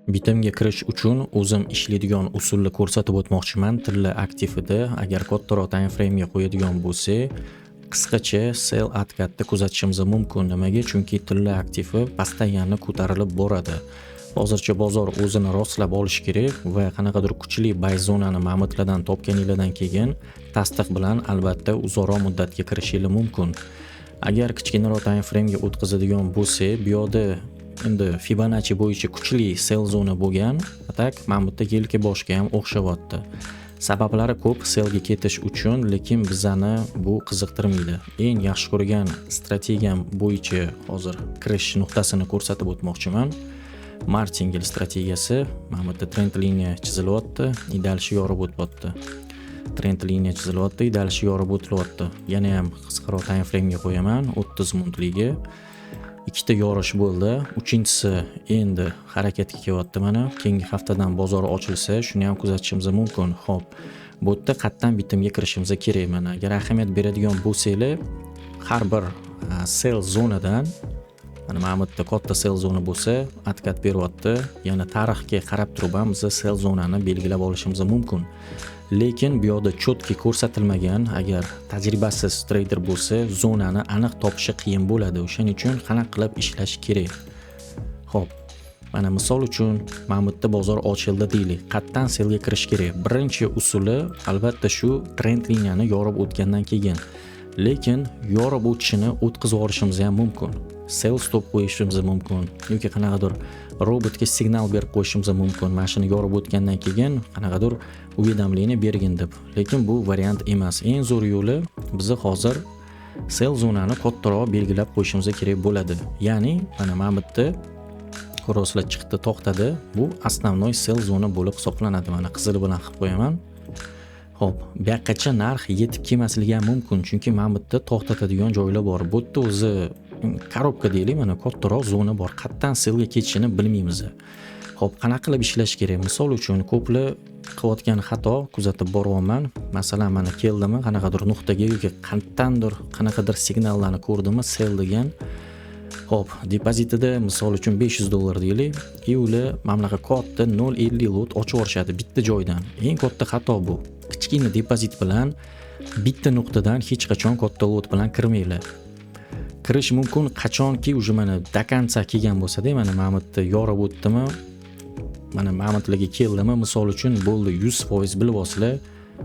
Bitimga kirish uchun o'zim ishlaydigan usulni ko'rsatib o'tmoqchiman. Tilla aktivida agar kattaroq time frame'ga qo'yadigan bo'lsak, qisqacha sell atkatni kuzatishimiz mumkin. Nimaga? Chunki tilla aktivi постоянно ko'tarilib boradi. Hozircha bozor o'zini rostlab olish kerak va qanaqadir kuchli buy zonani ma'mutlardan topganinglardan keyin tasdiq bilan albatta uzoqroq muddatga kirishingiz mumkin. Agar kichkinaroq time frame'ga o'tkazadigan bo'lsak, bu yoqda endi Fibonacci bo'yicha kuchli sell zona bo'lgan, atak mamutda yelka boshga ham o'xshayapti. Sabablari ko'p sellga ketish uchun, lekin bizani bu qiziqtirmaydi. Eng yaxshi ko'rgan strategiyam bo'yicha hozir kirish nuqtasini ko'rsatib o'tmoqchiman. Martingale strategiyasi. Mamutda trend liniya chizilyapti, idalshi yorib o'tyapti. Trend liniya chizilyapti, idalshi yorib o'tyapti. Yana ham qisqaroq time frame'ga qo'yaman, 30 minutliga. Ikkita yorish bo'ldi. Uchinchisi endi harakatga kelyapti mana. Keyingi haftadan bozor ochilsa, shuni ham kuzatishimiz mumkin. Xo'p, bu yerda qattan bitimga kirishimiz kerak mana. Agar ahamiyat beradigan bo'lsanglar, har bir sell zonadan mana mamutda katta sell zona bo'lsa, atkat beryapti. Yana tarixga qarab turib ham biz sell zonani belgilab olishimiz mumkin. Lekin bu yoqda chotki ko'rsatilmagan, agar tajribasiz trader bo'lsa, zonani aniq topishi qiyin bo'ladi. O'shaning uchun qanaqa qilib ishlash kerak. Xo'p, mana misol uchun mamutda bozor ochildi deylik. Qattan sellga kirish kerak. Birinchi usuli albatta shu trend liniyani yorib o'tgandan keyin. Lekin yorib o'tishini o'tkazib yuborishimiz ham mumkin. Sell stop qo'yishimiz mumkin yoki qanaqadir robotga signal berib qo'yishimiz mumkin. Mana shuni yorib o'tgandan keyin qanaqadir уведомление bergin deb. Lekin bu variant emas. Eng zo'r yo'li bizni hozir sell zonani kattaroq belgilab qo'yishimiz kerak bo'ladi. Ya'ni mana mamutda crosslar chiqdi, to'xtadi. Bu основной sell zona bo'lib hisoblanadi. Mana qizil bilan qilib qo'yaman. Xo'p, bu yoqqacha narx yetib kelmasligi ham mumkin, chunki mamutda to'xtatadigan joylar bor. Bu yerda o'zi korobka deylik, mana kattaroq zona bor. Qattan sellga ketishini bilmaymiz. Xo'p, qanaqa qilib ishlash kerak? Misol uchun ko'plar qilayotgan xato kuzatib boryapman. Masalan, mana keldimi qanaqadir nuqtaga yoki qanaqadir signallarni ko'rdimmi sell degan. Xo'p, depozitida misol uchun $500 deylik. Ular mamlakat katta 0.50 lot ochib yuborishadi bitta joydan. Eng katta xato bu. Kichkina depozit bilan bitta nuqtadan hech qachon katta lot bilan kirmanglar. Kirish mumkin qachonki uje mana dakansa kelgan bo'lsa-da, mana mamutda yorib o'tdimi, mana mamutlarga keldimi, misol uchun bo'ldi 100% bilib olsizlar,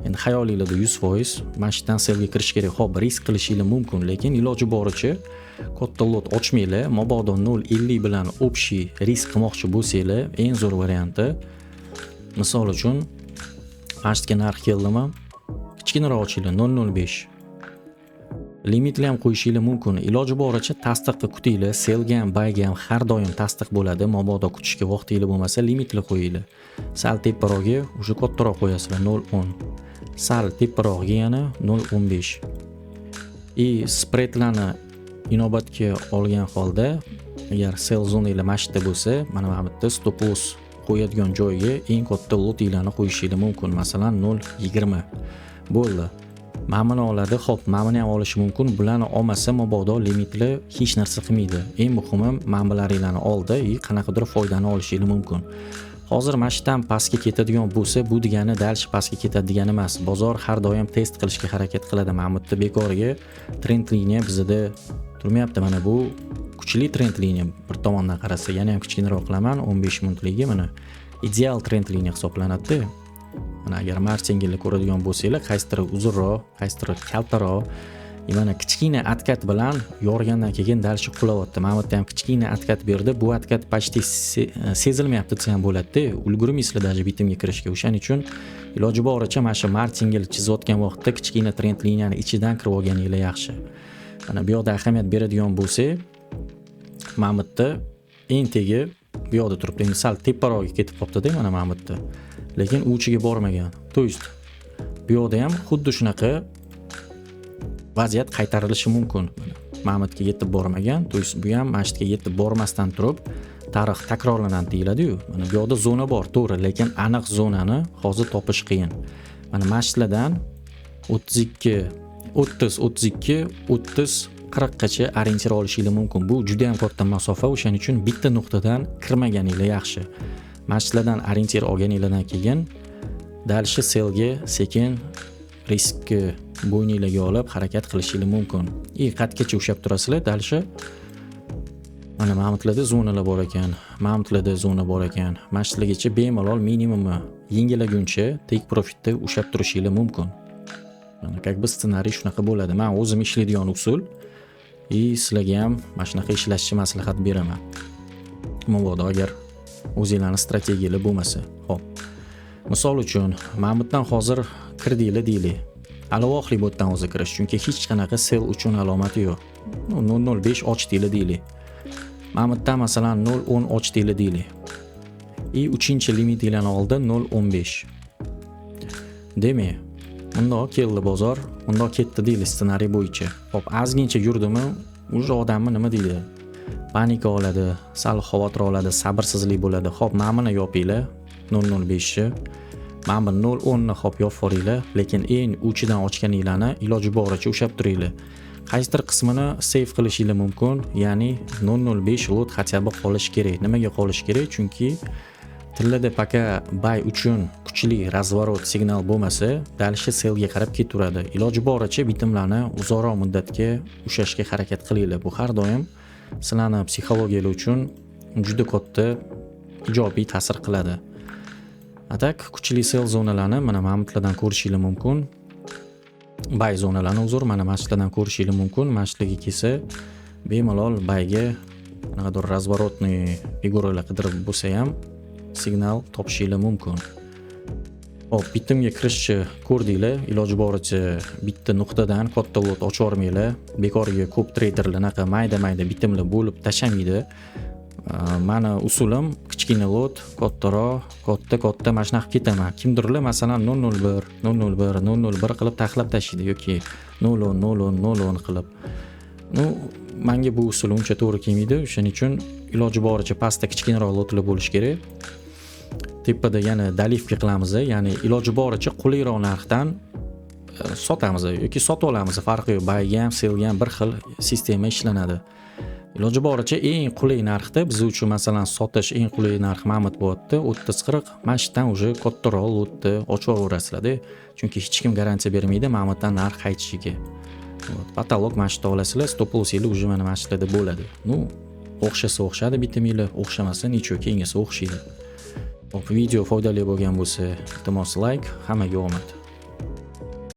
endi xayolingizda 100% mashitdan sellga kirish kerak. Xo'p, risk qilishingiz mumkin, lekin iloji boricha katta lot ochmanglar. Mabodo 0.50 bilan общий risk qilmoqchi bo'lsanglar, eng zo'r varianti misol uchun mashitga narx keldimi, kichkinaroq ochinglar 0.05. Limitli ham qo'yishingiz mumkin. Iloji boricha tasdiqni kutinglar. Sellga ham, buyga ham har doim tasdiq bo'ladi. Mabodo kutishga vaqtingiz bo'lmasa, limitli qo'yinglar. Sal teparoqga o'sha kattaroq qo'yasizlar 0.10. Sal teparoqga yana 0.15. Spreadlarni inobatga olgan holda, agar sell zonanglar mashitda bo'lsa, mana bu yerda stop loss qo'yadigan joyga eng katta lotinglarni qo'yishingiz mumkin. Masalan, 0.20 bo'ldi. Mamini oladi, xo'p, mamini ham olishi mumkin. Bularni olmasa, mabodo limitli hech narsa qilmaydi. Eng muhimi manbalaringlarni oldi, qanaqadir foydani olishingiz mumkin. Hozir mashitdan pastga ketadigan bo'lsa, bu degani dalsh pastga ketadi degani emas. Bozor har doim test qilishga harakat qiladi. Mamutda bekorga trend liniya bizda turmayapti. Mana bu kuchli trend liniya. Bir tomondan qarasa, yana ham kichkinaroq qilaman, 15 minutliga mana ideal trend liniya hisoblanadi. Mana agar martingale ko'radigan bo'lsanglar, qaysidir uzunroq, qaysidir kaltaroq, mana kichkina atkat bilan yorgandan keyin dalshi qulayapti. Mamutda ham kichkina atkat berdi. Bu atkat почти sezilmayapti desa ham bo'ladi-da. Ulgurmaysizlar даже bitimga kirishga. O'shaning uchun iloji boricha mana shu martingale chizayotgan vaqtda kichkina trend liniyani ichidan kirib olganinglar yaxshi. Mana bu yoqda ahamiyat beradigan bo'lsa, mamutda eng tegi bu yoqda turibdi. Endi sal teparoqga ketib qopti-da mana mamutda. Lekin uchiga bormagan. To есть bu yoqda ham xuddi shunaqa vaziyat qaytarilishi mumkin. Mamutga yetib bormagan, to есть bu ham mashitga yetib bormasdan turib tarix takrorlanadi deyiladi-yu. Mana bu yoqda zona bor, to'g'ri, lekin aniq zonani hozir topish qiyin. Mana mashitlardan 32, 30, 32, 30, 40 gacha orientir olishingiz mumkin. Bu juda ham katta masofa, o'shaning uchun bitta nuqtadan kirmaganingiz yaxshi. mashqlardan orientir olganinglardan keyin dalshi selga sekin riskni bo'yninglarga olib harakat qilishingiz mumkin. Qatgacha ushlab turasizlar dalshi. Mana mamutlarda zonalar bor ekan, mamutlarda zona bor ekan. Mashqlargacha bemalol minimumi yengilaguncha tek profitda ushlab turishingiz mumkin. Mana как бы ssenariy shunaqa bo'ladi. Men o'zim ishlaydigan usul sizlarga ham mana shunaqa ishlashni maslahat beraman. Mabodo agar o'zingizlarning strategiyalar bo'lmasa. Xo'p. Misol uchun, mamutdan hozir kirdinglar deylik. Alovoqli bo'tdan hozir kirish, chunki hech qanaqa sell uchun alomati yo'q. 0.05 ochdinglar deylik. Mamutdan masalan 0.10 ochdinglar deylik. 3-chi limitinglarning oldi 0.15. Demak, undoq keldi bozor, undoq ketdi deylik ssenariy bo'yicha. Xo'p, ozgincha yurdimi, o'sha odamni nima deydi? Panika oladi, sal xavotir oladi, sabrsizlik bo'ladi. Xo'p, mana buni yopinglar 0.05 ni. Mana bu 0.10 ni hop yopib yuboringlar, lekin eng uchidan ochganinglarni iloji boricha ushlab turinglar. Qaysidir qismini save qilishingiz mumkin, ya'ni 0.05 lot хотя бы qolish kerak. Nimaga qolish kerak? Chunki tillarda paka buy uchun kuchli razvorot signal bo'lmasa, dalshi sellga qarab ketaveradi. Iloji boricha bitimlarni uzoqroq muddatga ushlashga harakat qilinglar. Bu har doim sizlarning psixologiyalaringiz uchun juda katta ijobiy ta'sir qiladi. Atak kuchli sell zonalarni mana mamutlardan ko'rishingiz mumkin. Buy zonalarni mana mashqlardan ko'rishingiz mumkin. Mashqlarga kelsa, bemalol buyga naqadar razvorotni figuralar qidirib bo'lsa ham signal topishingiz mumkin. Hop, bitimga kirishni ko'rdinglar, iloji boricha bitta nuqtadan katta lot ochib yormanglar. Bekorga ko'p treyderlar naqa mayda-mayda bitimlar bo'lib tashamaydi. Mana usulim kichkina lot, kattaroq, katta mana shunaqa ketaman. Kimdirlar masalan 0.01, 0.01, 0.01 qilib taxlab tashlaydi yoki 0.10, 0.10, 0.10 qilib. Menga bu usul uncha to'g'ri kelmaydi. Shuning uchun iloji boricha pastda kichkinaroq lotlar bo'lish kerak. Tepada yana dalifga qilamiz, ya'ni iloji boricha qulayroq narxdan sotamiz yoki sotib olamiz, farqi yo'q. Buyga ham, sellga ham bir xil sistema ishlanadi. Iloji boricha eng qulay narxda biz uchun masalan sotish eng qulay narx mamut bo'lyapti 30-40. Mashqdan уже kattaroq lotni ochib olaverasizlar-da. Chunki hech kim garantiya bermaydi mamutdan narx qaytishiga. Patolog mashqda olasizlar, stop lossinglar уже mana mashqlarda bo'ladi. O'xshasa o'xshadi bitiminglar, o'xshamasa necha kengasi o'xshaydi. Hop, video foydali bo'lgan bo'lsa, iltimos like, hammaga omad.